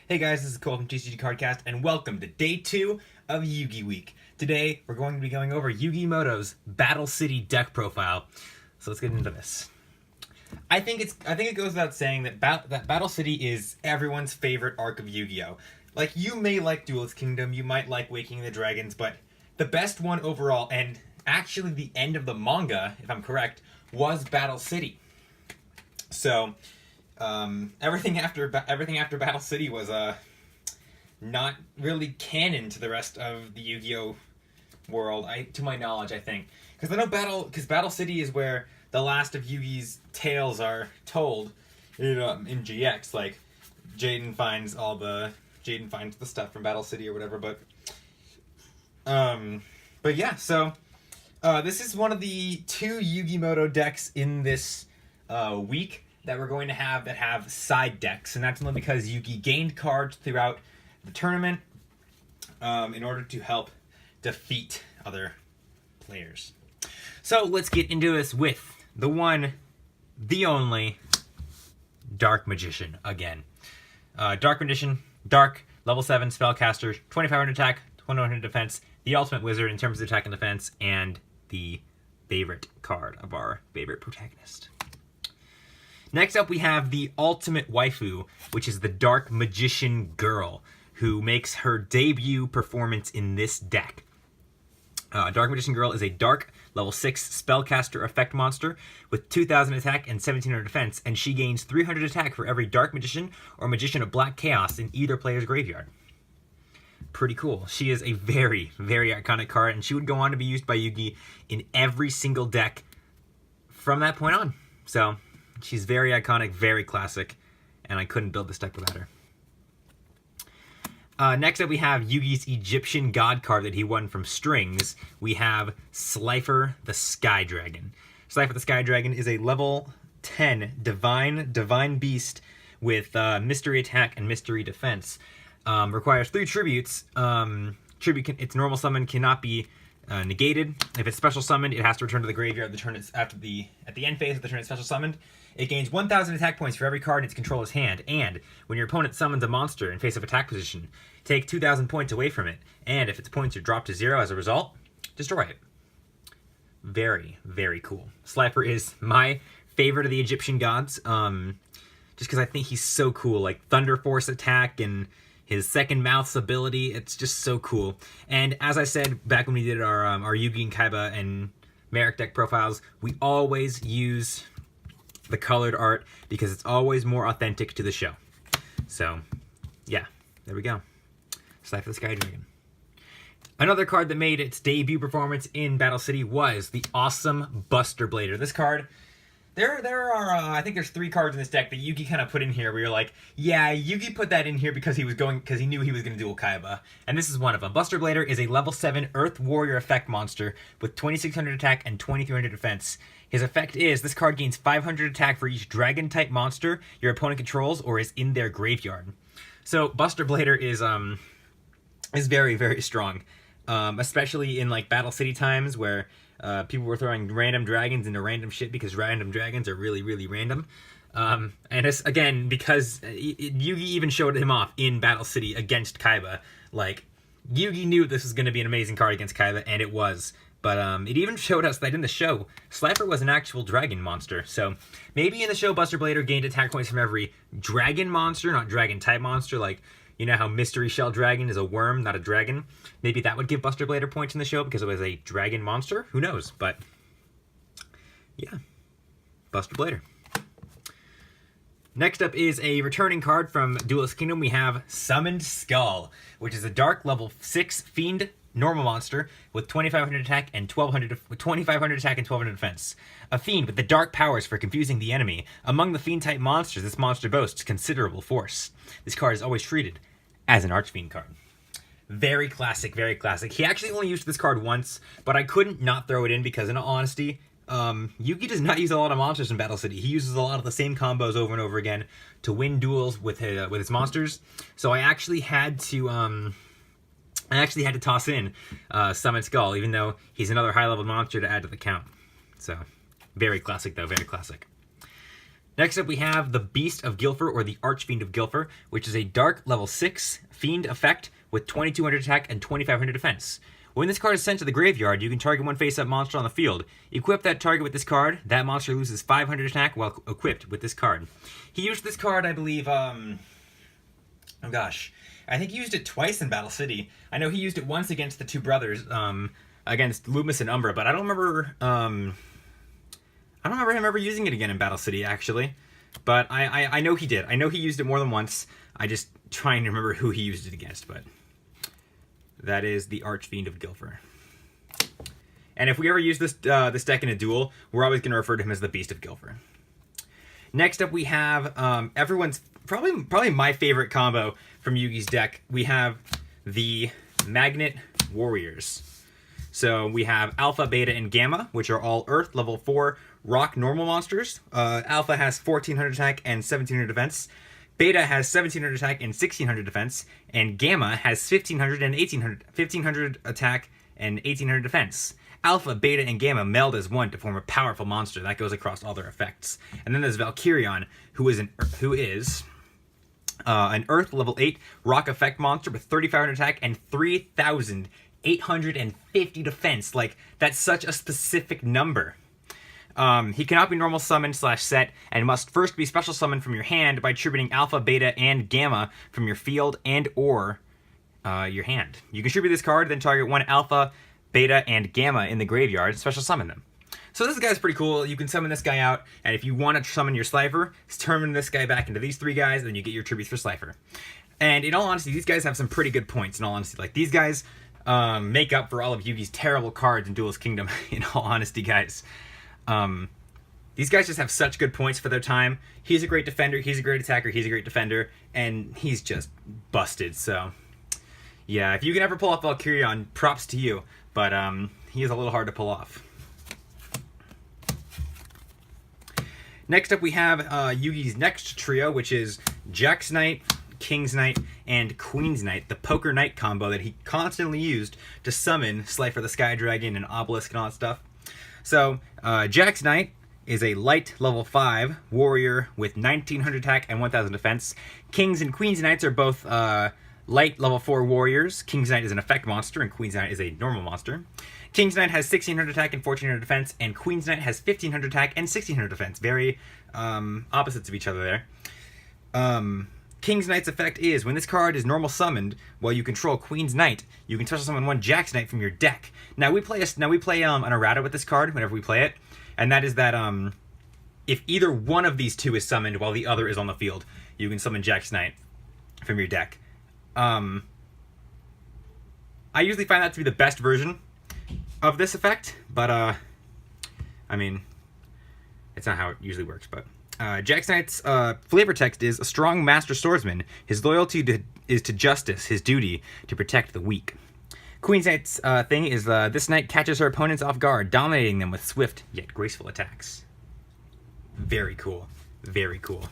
Hey guys, this is Cole from TCG Cardcast, and welcome to day 2 of Yugi Week. Today, we're going to be going over Yugi Muto's Battle City deck profile. So let's get into this. I think it goes without saying that Battle City is everyone's favorite arc of Yu-Gi-Oh! Like, you may like Duelist Kingdom, you might like Waking the Dragons, but the best one overall, and actually the end of the manga, if I'm correct, was Battle City. So, everything after Battle City was not really canon to the rest of the Yu-Gi-Oh! World, to my knowledge, I think. Because I know Battle City is where the last of Yugi's tales are told in GX. Like, Jaden finds the stuff from Battle City or whatever. But yeah, so this is one of the 2 Yugi Muto decks in this week that we're going to have that have side decks, and that's only because Yugi gained cards throughout the tournament in order to help defeat other players. So let's get into this with the one, the only, Dark Magician again. Dark Magician, Dark, level 7 spellcaster, 2500 attack, 2100 defense, the ultimate wizard in terms of attack and defense, and the favorite card of our favorite protagonist. Next up, we have the ultimate waifu, which is the Dark Magician Girl, who makes her debut performance in this deck. Dark Magician Girl is a dark, level 6 spellcaster effect monster with 2000 attack and 1700 defense, and she gains 300 attack for every Dark Magician or Magician of Black Chaos in either player's graveyard. Pretty cool. She is a very, very iconic card, and she would go on to be used by Yugi in every single deck from that point on. So she's very iconic, very classic, and I couldn't build this deck without her. Next up, we have Yugi's Egyptian God card that he won from Strings. We have Slifer the Sky Dragon. Slifer the Sky Dragon is a level 10 divine beast with mystery attack and mystery defense. Requires 3 tributes. Its normal summon cannot be negated. If it's special summoned, it has to return to the graveyard at the end phase of the turn it's special summoned. It gains 1000 attack points for every card in its controller's hand, and when your opponent summons a monster in face of attack position, take 2000 points away from it, and if its points are dropped to 0 as a result, destroy it. Very, very cool. Slifer is my favorite of the Egyptian gods, just because I think he's so cool. Like, Thunder Force attack and his second mouth's ability, it's just so cool. And as I said back when we did our Yugi and Kaiba and Merrick deck profiles, we always use the colored art because it's always more authentic to the show. So, yeah, there we go. Slifer the Sky Dragon. Another card that made its debut performance in Battle City was the awesome Buster Blader. This card, there are, I think there's 3 cards in this deck that Yugi kind of put in here where you're like, yeah, Yugi put that in here because he knew he was going to duel Kaiba. And this is one of them. Buster Blader is a level 7 Earth Warrior effect monster with 2600 attack and 2300 defense. His effect is, this card gains 500 attack for each dragon-type monster your opponent controls or is in their graveyard. So Buster Blader is very, very strong, especially in like Battle City times where people were throwing random dragons into random shit because random dragons are really, really random. And it's, again, because Yugi even showed him off in Battle City against Kaiba. Like, Yugi knew this was going to be an amazing card against Kaiba, and it was. But it even showed us that in the show, Slifer was an actual dragon monster. So maybe in the show, Buster Blader gained attack points from every dragon monster, not dragon-type monster. Like, you know how Mystery Shell Dragon is a worm, not a dragon? Maybe that would give Buster Blader points in the show because it was a dragon monster? Who knows? But, yeah. Buster Blader. Next up is a returning card from Duelist Kingdom. We have Summoned Skull, which is a dark level 6 fiend normal monster with 2500 attack and 2500 attack and 1200 defense. A fiend with the dark powers for confusing the enemy. Among the fiend type monsters, this monster boasts considerable force. This card is always treated as an Archfiend card. Very classic, very classic. He actually only used this card once, but I couldn't not throw it in because, in all honesty, Yugi does not use a lot of monsters in Battle City. He uses a lot of the same combos over and over again to win duels with his monsters. So I actually had to toss in Summon Skull, even though he's another high-level monster to add to the count. So, very classic, though. Very classic. Next up, we have the Beast of Gilfer, or the Archfiend of Gilfer, which is a dark level 6 fiend effect with 2200 attack and 2500 defense. When this card is sent to the graveyard, you can target one face-up monster on the field. Equip that target with this card. That monster loses 500 attack while equipped with this card. He used this card, I believe, oh gosh. I think he used it twice in Battle City. I know he used it once against the two brothers, against Loomis and Umbra, but I don't remember him ever using it again in Battle City, actually. But I know he did. I know he used it more than once. I just trying to remember who he used it against, but that is the Archfiend of Gilfer. And if we ever use this deck in a duel, we're always going to refer to him as the Beast of Gilfer. Next up, we have everyone's probably my favorite combo from Yugi's deck. We have the Magnet Warriors. So we have Alpha, Beta, and Gamma, which are all Earth level 4 rock normal monsters. Alpha has 1400 attack and 1700 defense. Beta has 1700 attack and 1600 defense. And Gamma has 1500 and 1500 attack and 1800 defense. Alpha, Beta, and Gamma meld as one to form a powerful monster that goes across all their effects. And then there's Valkyrion, who is an Earth level 8 rock effect monster with 3500 attack and 3850 defense. Like, that's such a specific number. He cannot be normal summoned / set and must first be special summoned from your hand by attributing Alpha, Beta, and Gamma from your field and or your hand. You can tribute this card, then target one Alpha, Beta, and Gamma in the graveyard and special summon them. So this guy's pretty cool. You can summon this guy out, and if you want to summon your Slifer, summon this guy back into these three guys, and then you get your tributes for Slifer. And in all honesty, these guys have some pretty good points, in all honesty. Like, these guys make up for all of Yugi's terrible cards in Duelist Kingdom, in all honesty, guys. These guys just have such good points for their time. He's a great defender, he's a great attacker, he's a great defender, and he's just busted, so... yeah, if you can ever pull off Valkyrion, props to you, but he is a little hard to pull off. Next up, we have Yugi's next trio, which is Jack's Knight, King's Knight, and Queen's Knight, the Poker Knight combo that he constantly used to summon Slifer the Sky Dragon and Obelisk and all that stuff. So, Jack's Knight is a light level 5 warrior with 1900 attack and 1000 defense. King's and Queen's Knights are both light level 4 warriors. King's Knight is an effect monster, and Queen's Knight is a normal monster. King's Knight has 1600 attack and 1400 defense, and Queen's Knight has 1500 attack and 1600 defense. Very opposites of each other there. King's Knight's effect is, when this card is normal summoned while you control Queen's Knight, you can special summon one Jack's Knight from your deck. Now we play an errata with this card whenever we play it, and that is that if either one of these two is summoned while the other is on the field, you can summon Jack's Knight from your deck. I usually find that to be the best version of this effect, but I mean, it's not how it usually works, but Jack's Knight's flavor text is: a strong master swordsman. His loyalty is to justice, his duty to protect the weak. Queen's Knight's thing is this knight catches her opponents off guard, dominating them with swift yet graceful attacks. Very cool. Very cool.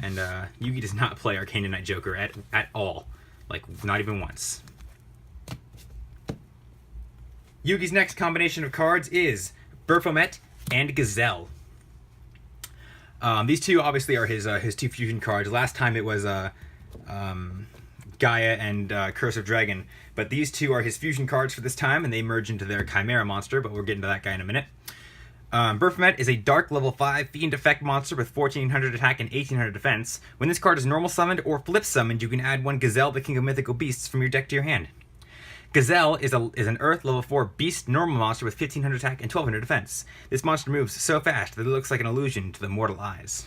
And Yugi does not play Arcane Knight Joker at all. Like, not even once. Yugi's next combination of cards is Baphomet and Gazelle. These two obviously are his two fusion cards. Last time it was Gaia and Curse of Dragon, but these two are his fusion cards for this time, and they merge into their Chimera monster, but we'll get into that guy in a minute. Baphomet is a dark level 5 fiend effect monster with 1400 attack and 1800 defense. When this card is normal summoned or flip summoned, you can add one Gazelle, the King of Mythical Beasts, from your deck to your hand. Gazelle is an Earth level 4 beast normal monster with 1500 attack and 1200 defense. This monster moves so fast that it looks like an illusion to the mortal eyes.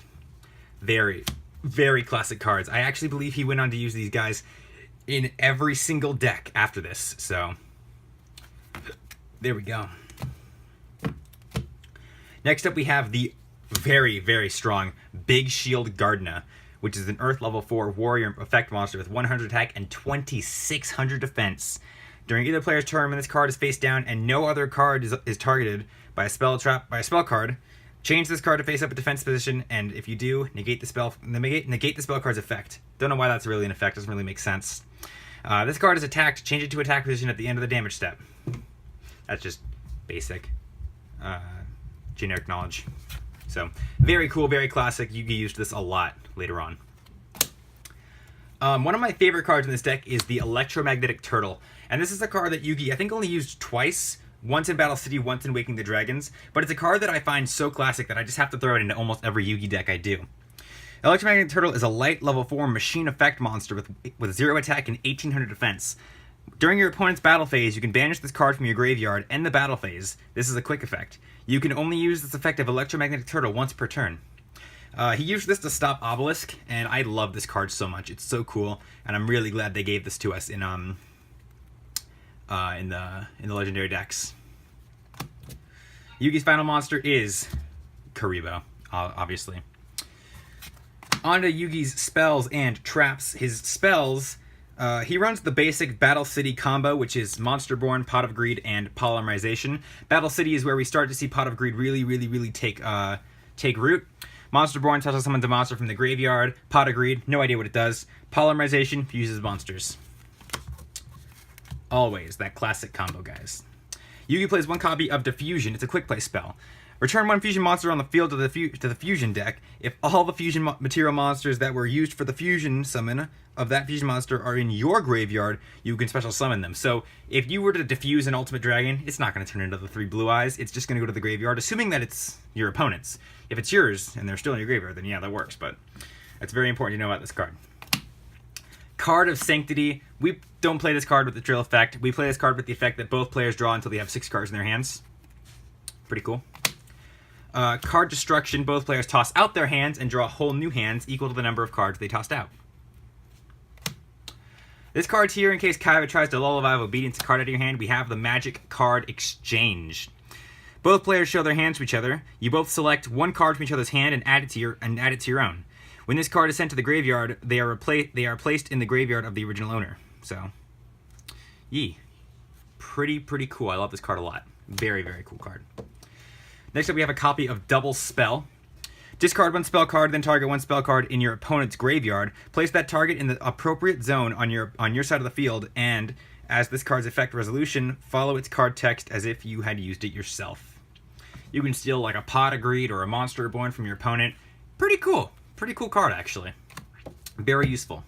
Very, very classic cards. I actually believe he went on to use these guys in every single deck after this, so there we go. Next up, we have the very, very strong Big Shield Gardna, which is an Earth level 4 warrior effect monster with 100 attack and 2600 defense. During either player's turn, when this card is face down and no other card is targeted by a spell card, change this card to face up a defense position, and if you do, negate the spell card's effect. Don't know why that's really an effect, doesn't really make sense. This card is attacked, change it to attack position at the end of the damage step. That's just basic generic knowledge. So very cool, very classic. Yugi used this a lot later on. One of my favorite cards in this deck is the Electromagnetic Turtle. And this is a card that Yugi, I think, only used twice. Once in Battle City, once in Waking the Dragons. But it's a card that I find so classic that I just have to throw it into almost every Yugi deck I do. Electromagnetic Turtle is a light level 4 machine effect monster with 0 attack and 1800 defense. During your opponent's battle phase, you can banish this card from your graveyard, end the battle phase. This is a quick effect. You can only use this effect of Electromagnetic Turtle once per turn. He used this to stop Obelisk, and I love this card so much. It's so cool, and I'm really glad they gave this to us in the legendary decks. Yugi's final monster is Karibo, obviously. On to Yugi's spells and traps. His spells, he runs the basic Battle City combo, which is Monsterborn, Pot of Greed, and Polymerization. Battle City is where we start to see Pot of Greed really take root. Monsterborn tells us summons a monster from the graveyard. Pot of Greed, no idea what it does. Polymerization fuses monsters. Always that classic combo, guys. Yugi plays 1 copy of Diffusion. It's a quick play spell. Return 1 fusion monster on the field to the fusion deck. If all the fusion material monsters that were used for the fusion summon of that fusion monster are in your graveyard, you can special summon them. So if you were to diffuse an Ultimate Dragon, it's not going to turn into the 3 blue eyes. It's just going to go to the graveyard, assuming that it's your opponent's. If it's yours and they're still in your graveyard, then yeah, that works. But it's very important to know about this card. Card of Sanctity. We don't play this card with the drill effect. We play this card with the effect that both players draw until they have 6 cards in their hands. Pretty cool. Card Destruction. Both players toss out their hands and draw whole new hands equal to the number of cards they tossed out. This card's here in case Kaiba tries to lullaby of obedience a card out of your hand. We have the Magic Card Exchange. Both players show their hands to each other. You both select 1 card from each other's hand and add it to your own. When this card is sent to the graveyard, they are placed in the graveyard of the original owner. So, yee. Pretty cool. I love this card a lot. Very cool card. Next up, we have a copy of Double Spell. Discard 1 spell card, then target 1 spell card in your opponent's graveyard. Place that target in the appropriate zone on your side of the field, and as this card's effect resolution, follow its card text as if you had used it yourself. You can steal like a Pot of Greed or a Monsterborn from your opponent. Pretty cool. Pretty cool card, actually. Very useful.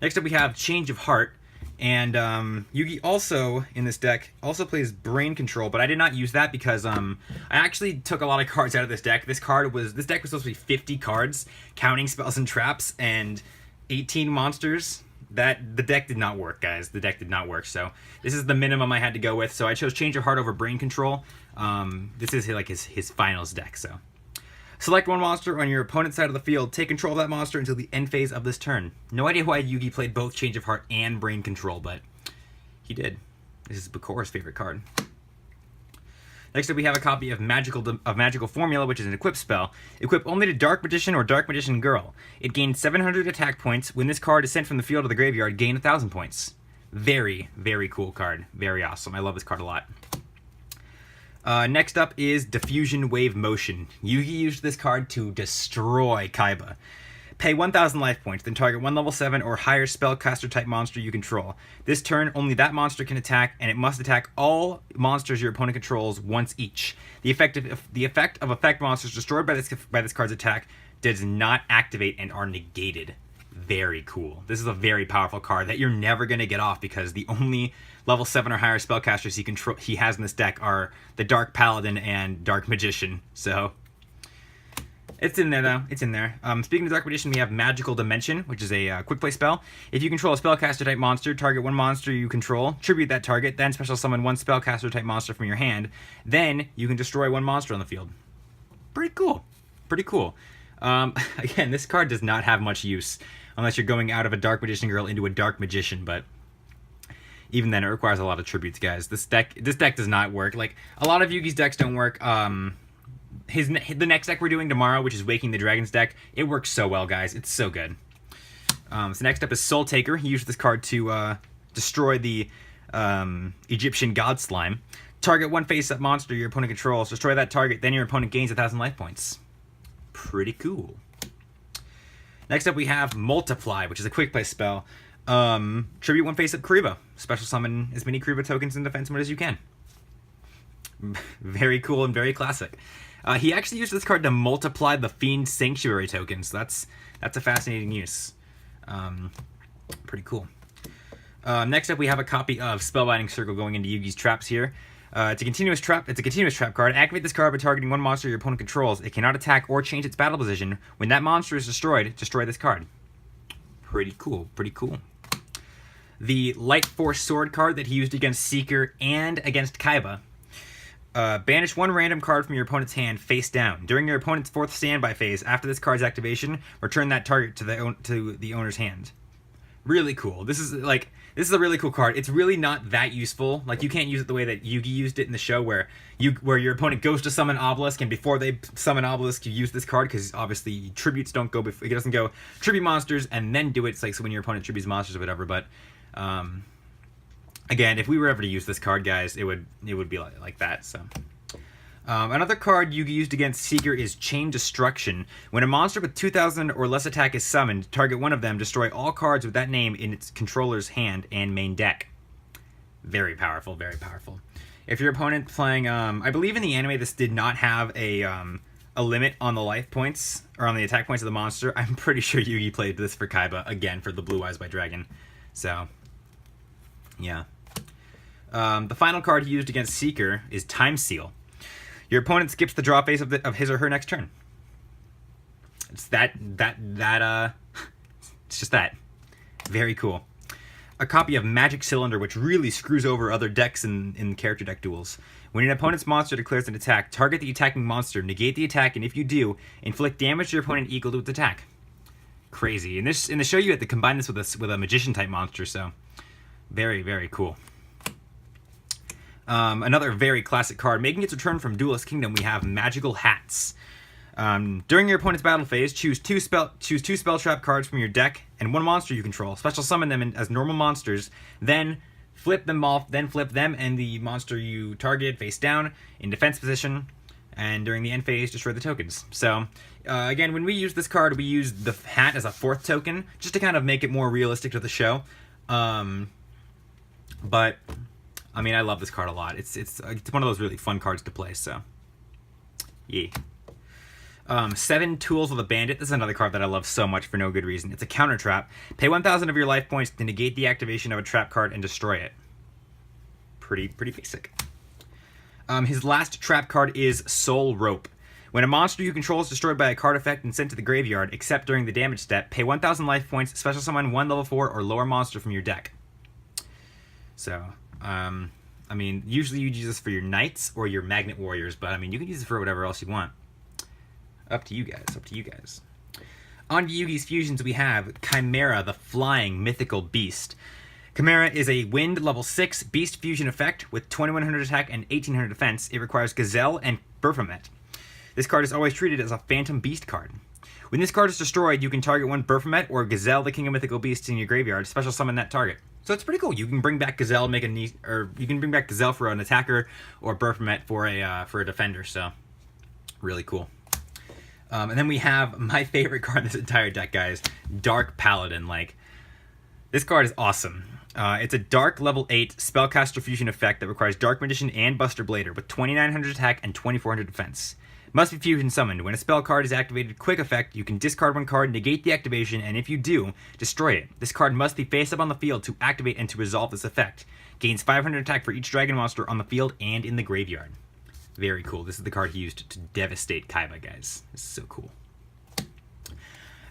Next up, we have Change of Heart. And Yugi also, in this deck, also plays Brain Control, but I did not use that because I actually took a lot of cards out of this deck. This deck was supposed to be 50 cards, counting spells and traps, and 18 monsters. The deck did not work, guys. The deck did not work, so this is the minimum I had to go with. So I chose Change of Heart over Brain Control. This is like his finals deck, so. Select 1 monster on your opponent's side of the field. Take control of that monster until the end phase of this turn. No idea why Yugi played both Change of Heart and Brain Control, but he did. This is Bakor's favorite card. Next up, we have a copy of Magical Formula, which is an equip spell. Equip only to Dark Magician or Dark Magician Girl. It gains 700 attack points. When this card is sent from the field to the graveyard, gain 1,000 points. Very cool card. Very awesome. I love this card a lot. Next up is Diffusion Wave Motion. Yugi used this card to destroy Kaiba. Pay 1,000 life points, then target 1 level 7 or higher spellcaster type monster you control. This turn, only that monster can attack, and it must attack all monsters your opponent controls once each. The effect of effect monsters destroyed by this card's attack does not activate and are negated. Very cool. This is a very powerful card that you're never going to get off because the only level 7 or higher spellcasters he has in this deck are the Dark Paladin and Dark Magician. So, it's in there, though. It's in there. Speaking of Dark Magician, we have Magical Dimension, which is a quick play spell. If you control a spellcaster-type monster, target 1 monster you control, tribute that target, then special summon 1 spellcaster-type monster from your hand. Then, you can destroy 1 monster on the field. Pretty cool. Pretty cool. Again, this card does not have much use, unless you're going out of a Dark Magician Girl into a Dark Magician, but even then, it requires a lot of tributes, guys. This deck does not work. Like, a lot of Yugi's decks don't work. The next deck we're doing tomorrow, which is Waking the Dragons deck, it works so well, guys. It's so good. So next up is Soul Taker. He used this card to destroy the Egyptian God Slime. Target 1 face-up monster your opponent controls. Destroy that target, then your opponent gains 1,000 life points. Pretty cool. Next up, we have Multiply, which is a quick play spell. Tribute 1 face-up Karibo. Special summon as many Karibo tokens in defense mode as you can. Very cool and very classic. He actually used this card to multiply the Fiend Sanctuary tokens. That's a fascinating use. Pretty cool. Next up, we have a copy of Spellbinding Circle going into Yugi's traps here. It's a continuous trap card. Activate this card by targeting one monster your opponent controls. It cannot attack or change its battle position. When that monster is destroyed, destroy this card. Pretty cool. The Light Force Sword card that he used against Seeker and against Kaiba. Banish one random card from your opponent's hand face down. During your opponent's 4th standby phase, after this card's activation, return that target to the owner's hand. Really cool. This is a really cool card. It's really not that useful. Like, you can't use it the way that Yugi used it in the show, where your opponent goes to summon Obelisk, and before they summon Obelisk, you use this card, because obviously tributes don't go before. It doesn't go tribute monsters and then do it. It's like, so when your opponent tributes monsters or whatever. But again, if we were ever to use this card, guys, it would be like that. So. Another card Yugi used against Seeker is Chain Destruction. When a monster with 2,000 or less attack is summoned, target one of them, destroy all cards with that name in its controller's hand and main deck. Very powerful, very powerful. If your opponent playing, I believe in the anime this did not have a limit on the life points, or on the attack points of the monster. I'm pretty sure Yugi played this for Kaiba, again, for the Blue Eyes by Dragon. So, yeah. The final card he used against Seeker is Time Seal. Your opponent skips the draw phase of his or her next turn. It's it's just that. Very cool. A copy of Magic Cylinder, which really screws over other decks in character deck duels. When an opponent's monster declares an attack, target the attacking monster, negate the attack, and if you do, inflict damage to your opponent equal to its attack. Crazy. In the show, you had to combine this with a magician type monster, so very, very cool. Another very classic card. Making its return from Duelist Kingdom, we have Magical Hats. During your opponent's battle phase, choose two spell trap cards from your deck and one monster you control. Special summon them as normal monsters, then flip them and the monster you targeted face down in defense position, and during the end phase, destroy the tokens. So, again, when we use this card, we use the hat as a 4th token, just to kind of make it more realistic to the show. But I mean, I love this card a lot. It's one of those really fun cards to play, so yeah. 7 Tools of the Bandit. This is another card that I love so much for no good reason. It's a counter trap. Pay 1,000 of your life points to negate the activation of a trap card and destroy it. Pretty basic. His last trap card is Soul Rope. When a monster you control is destroyed by a card effect and sent to the graveyard, except during the damage step, pay 1,000 life points, special summon one level 4 or lower monster from your deck. So, I mean, usually you use this for your knights or your magnet warriors, but I mean, you can use it for whatever else you want. Up to you guys. On Yugi's fusions, we have Chimera, the flying mythical beast. Chimera is a wind level 6 beast fusion effect with 2100 attack and 1800 defense. It requires Gazelle and Baphomet. This card is always treated as a phantom beast card. When this card is destroyed, you can target one Baphomet or Gazelle, the king of mythical beasts, in your graveyard. Special summon that target. So it's pretty cool. You can bring back Gazelle, you can bring back Gazelle for an attacker, or Baphomet for a defender. So really cool. And then we have my favorite card in this entire deck, guys, Dark Paladin. Like, this card is awesome. It's a dark level 8 spellcaster fusion effect that requires Dark Magician and Buster Blader with 2900 attack and 2400 defense. Must be fusion summoned. When a spell card is activated, quick effect, you can discard one card, negate the activation, and if you do, destroy it. This card must be face up on the field to activate and to resolve this effect. Gains 500 attack for each dragon monster on the field and in the graveyard. Very cool. This is the card he used to devastate Kaiba, guys. This is so cool.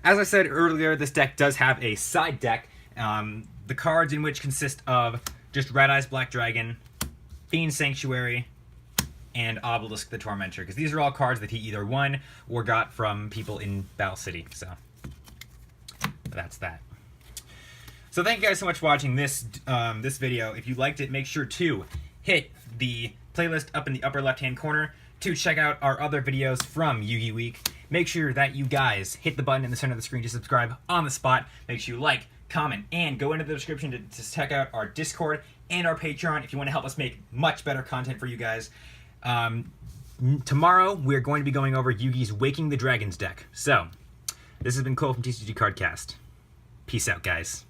As I said earlier, this deck does have a side deck. The cards in which consist of just Red Eyes Black Dragon, Fiend Sanctuary, and Obelisk the Tormentor, because these are all cards that he either won or got from people in Battle City. So that's that. So thank you guys so much for watching this video. If you liked it, make sure to hit the playlist up in the upper left-hand corner to check out our other videos from Yugi Week. Make sure that you guys hit the button in the center of the screen to subscribe on the spot. Make sure you like, comment, and go into the description to check out our Discord and our Patreon if you want to help us make much better content for you guys. Tomorrow, we're going to be going over Yugi's Waking the Dragons deck. So, this has been Cole from TCG Cardcast. Peace out, guys.